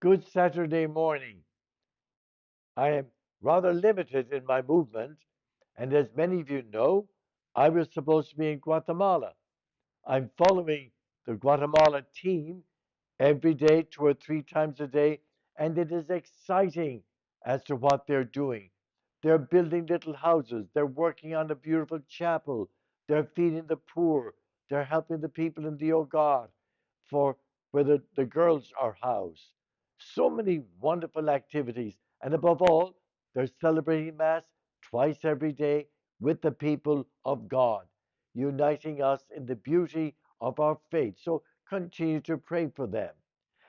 Good Saturday morning. I am rather limited in my movement, and as many of you know, I was supposed to be in Guatemala. I'm following the Guatemala team every day, 2 or 3 times a day, and it is exciting as to what they're doing. They're building little houses, they're working on a beautiful chapel, they're feeding the poor, they're helping the people in the Hogar for where the girls are housed. So many wonderful activities, and above all, they're celebrating Mass twice every day with the people of God, uniting us in the beauty of our faith. So continue to pray for them.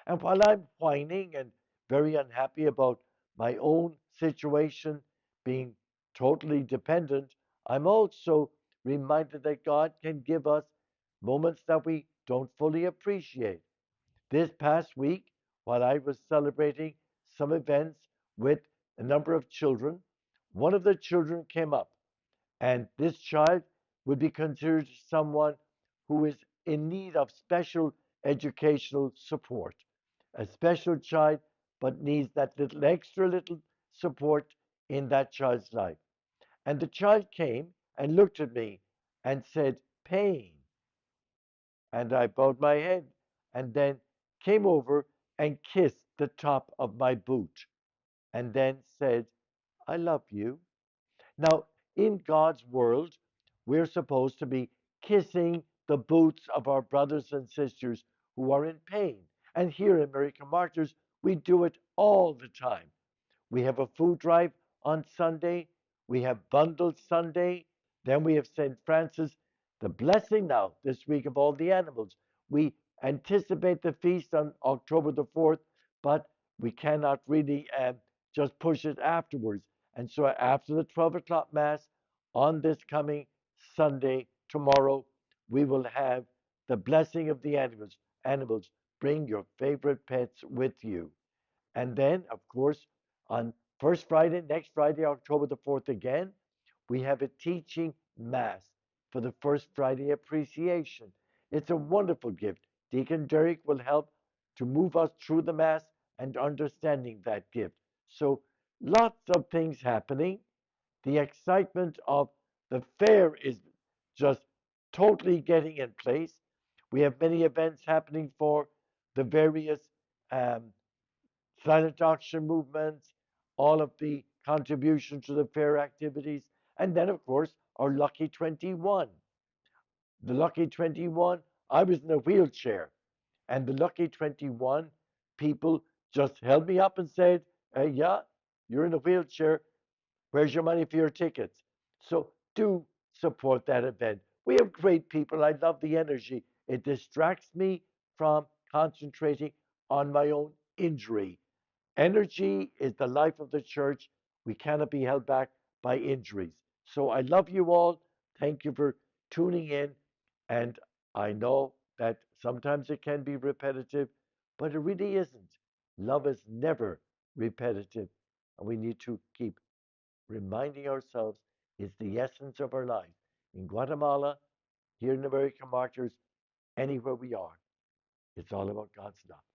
And while I'm whining and very unhappy about my own situation being totally dependent, I'm also reminded that God can give us moments that we don't fully appreciate. This past week, while I was celebrating some events with a number of children, one of the children came up, and this child would be considered someone who is in need of special educational support, a special child, but needs that little extra little support in that child's life. And the child came and looked at me and said, "Pain." And I bowed my head and then came over and kissed the top of my boot and then said, "I love you." Now, in God's world, we're supposed to be kissing the boots of our brothers and sisters who are in pain. And here in American Martyrs, we do it all the time. We have a food drive on Sunday. We have Bundled Sunday. Then we have St. Francis, the blessing now this week of all the animals. We anticipate the feast on October the 4th, but we cannot really just push it afterwards. And so after the 12 o'clock Mass on this coming Sunday, tomorrow, we will have the blessing of the animals. Animals, bring your favorite pets with you. And then, of course, on first Friday, next Friday, October the 4th again, we have a teaching Mass for the First Friday appreciation. It's a wonderful gift. Deacon Derek will help to move us through the Mass and understanding that gift. So, lots of things happening. The excitement of the fair is just totally getting in place. We have many events happening for the various um, silent auction movements, all of the contributions to the fair activities, and then, of course, our Lucky 21. The Lucky 21, I was in a wheelchair, and the Lucky 21 people just held me up and said, "Yeah, you're in a wheelchair. Where's your money for your tickets?" So do support that event. We have great people. I love the energy. It distracts me from concentrating on my own injury. Energy is the life of the church. We cannot be held back by injuries. So I love you all. Thank you for tuning in. And I know that sometimes it can be repetitive, but it really isn't. Love is never repetitive. And we need to keep reminding ourselves it's the essence of our life. In Guatemala, here in American Martyrs, anywhere we are, it's all about God's love.